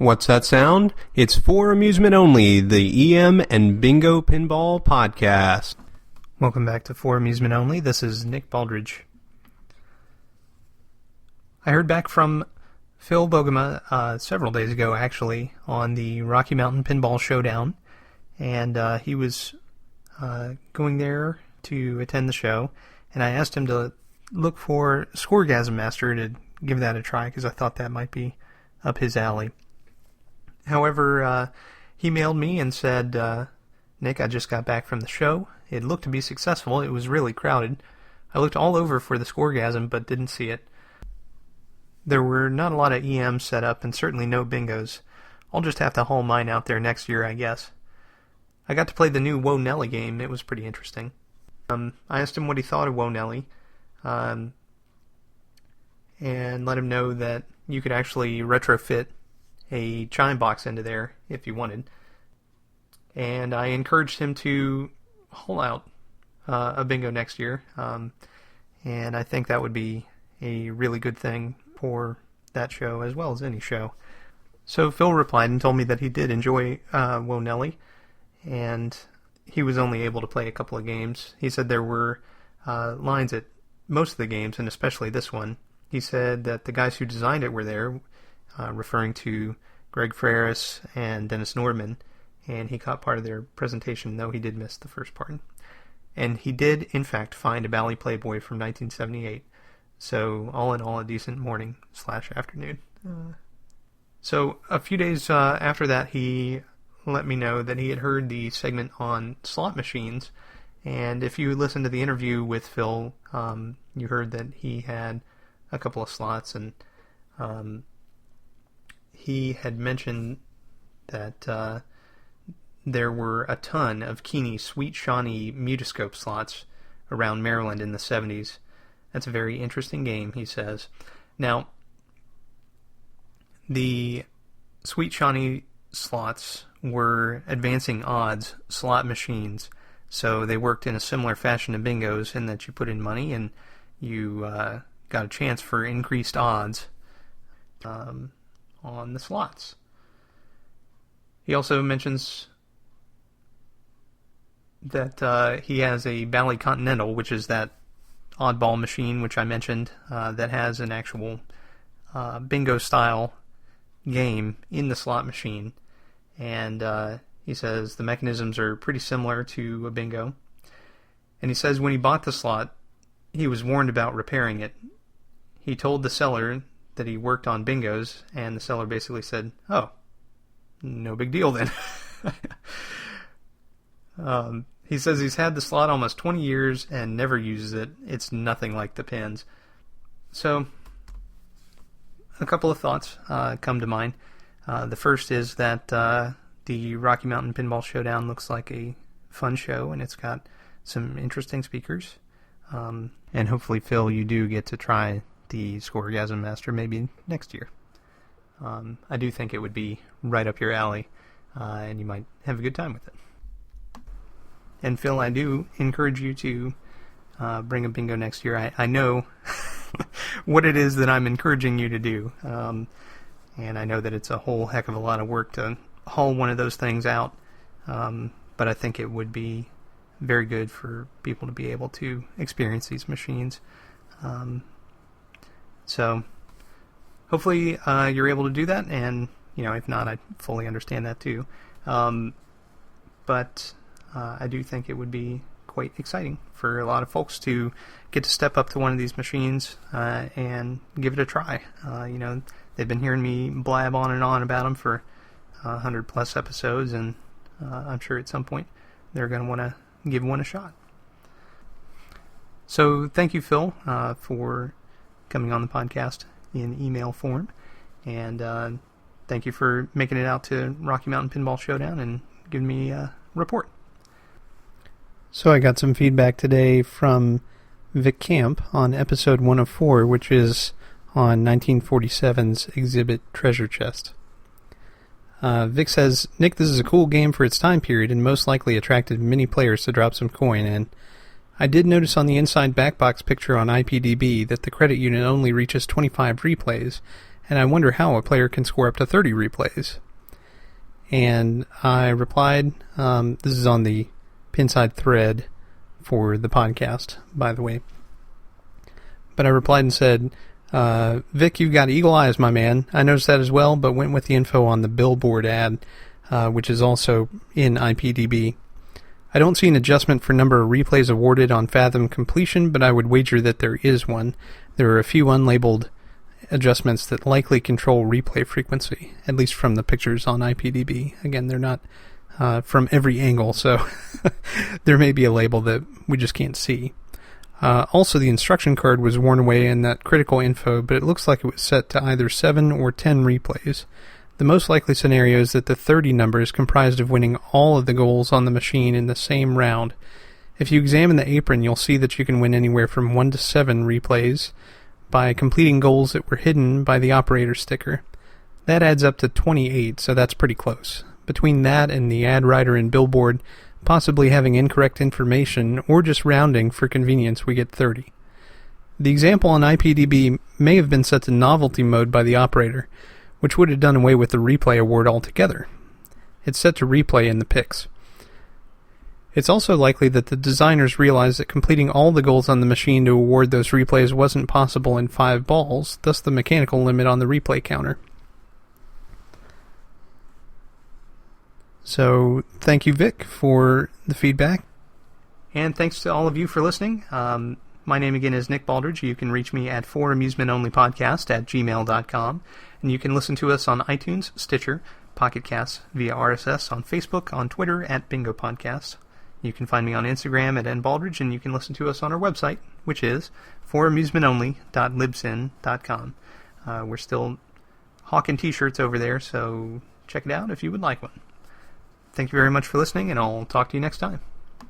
What's that sound? It's for amusement only, the EM and Bingo Pinball Podcast. Welcome back to For Amusement Only. This is Nick Baldridge. I heard back from Phil Bogema several days ago, actually, on the Rocky Mountain Pinball Showdown, and he was going there to attend the show, and I asked him to look for Scoregasm Master to give that a try, because I thought that might be up his alley. However, he mailed me and said, Nick, I just got back from the show. It looked to be successful. It was really crowded. I looked all over for the Scoregasm, but didn't see it. There were not a lot of EMs set up, and certainly no bingos. I'll just have to haul mine out there next year, I guess. I got to play the new Whoa Nelly game. It was pretty interesting. I asked him what he thought of Whoa Nelly, and let him know that you could actually retrofit a chime box into there if you wanted. And I encouraged him to haul out a bingo next year, and I think that would be a really good thing for that show as well as any show. So Phil replied and told me that he did enjoy Whoa Nelly, and he was only able to play a couple of games. He said there were lines at most of the games, and especially this one. He said that the guys who designed it were there, referring to Greg Ferris and Dennis Nordman, and he caught part of their presentation, though he did miss the first part. And he did, in fact, find a Bally Playboy from 1978, so all in all, a decent morning/afternoon. So a few days after that, he let me know that he had heard the segment on slot machines, and if you listened to the interview with Phil, you heard that he had a couple of slots, and he had mentioned that there were a ton of Keeney Sweet Shawnee Mutoscope slots around Maryland in the 70s. That's a very interesting game, he says. Now, the Sweet Shawnee slots were advancing odds slot machines, so they worked in a similar fashion to bingos in that you put in money and you got a chance for increased odds on the slots. He also mentions that he has a Bally Continental, which is that oddball machine which I mentioned, that has an actual bingo-style game in the slot machine. And he says the mechanisms are pretty similar to a bingo. And he says when he bought the slot, he was warned about repairing it. He told the seller that he worked on bingos, and the seller basically said, oh, no big deal then. He says he's had the slot almost 20 years and never uses it. It's nothing like the pins. So, a couple of thoughts come to mind. The first is that the Rocky Mountain Pinball Showdown looks like a fun show, and it's got some interesting speakers. And hopefully, Phil, you do get to try the Scoregasm Master maybe next year. I do think it would be right up your alley, and you might have a good time with it. And Phil, I do encourage you to bring a bingo next year. I know what it is that I'm encouraging you to do, and I know that it's a whole heck of a lot of work to haul one of those things out, but I think it would be very good for people to be able to experience these machines. So hopefully you're able to do that, and if not, I fully understand that too. But I do think it would be quite exciting for a lot of folks to get to step up to one of these machines and give it a try. They've been hearing me blab on and on about them for 100 plus episodes, and I'm sure at some point they're going to want to give one a shot. So thank you, Phil, for coming on the podcast in email form, and thank you for making it out to Rocky Mountain Pinball Showdown and giving me a report. So I got some feedback today from Vic Camp on episode 104, which is on 1947's exhibit Treasure Chest. Vic says, Nick, this is a cool game for its time period and most likely attracted many players to drop some coin in. I did notice on the inside backbox picture on IPDB that the credit unit only reaches 25 replays, and I wonder how a player can score up to 30 replays. And I replied, this is on the Pinside thread for the podcast, by the way. But I replied and said, Vic, you've got eagle eyes, my man. I noticed that as well, but went with the info on the billboard ad, which is also in IPDB. I don't see an adjustment for number of replays awarded on Fathom completion, but I would wager that there is one. There are a few unlabeled adjustments that likely control replay frequency, at least from the pictures on IPDB. Again, they're not from every angle, so there may be a label that we just can't see. Also, the instruction card was worn away in that critical info, but it looks like it was set to either 7 or 10 replays. The most likely scenario is that the 30 number is comprised of winning all of the goals on the machine in the same round. If you examine the apron, you'll see that you can win anywhere from 1 to 7 replays by completing goals that were hidden by the operator sticker. That adds up to 28, so that's pretty close. Between that and the ad writer and billboard possibly having incorrect information or just rounding for convenience, we get 30. The example on IPDB may have been set to novelty mode by the operator, which would have done away with the replay award altogether. It's set to replay in the pics. It's also likely that the designers realized that completing all the goals on the machine to award those replays wasn't possible in 5 balls, thus the mechanical limit on the replay counter. So, thank you, Vic, for the feedback. And thanks to all of you for listening. My name again is Nick Baldridge. You can reach me at foramusementonlypodcast@gmail.com. And you can listen to us on iTunes, Stitcher, Pocket Casts, via RSS, on Facebook, on Twitter, at Bingo Podcast. You can find me on Instagram at nbaldridge, and you can listen to us on our website, which is foramusementonly.libsyn.com. We're still hawking t-shirts over there, so check it out if you would like one. Thank you very much for listening, and I'll talk to you next time.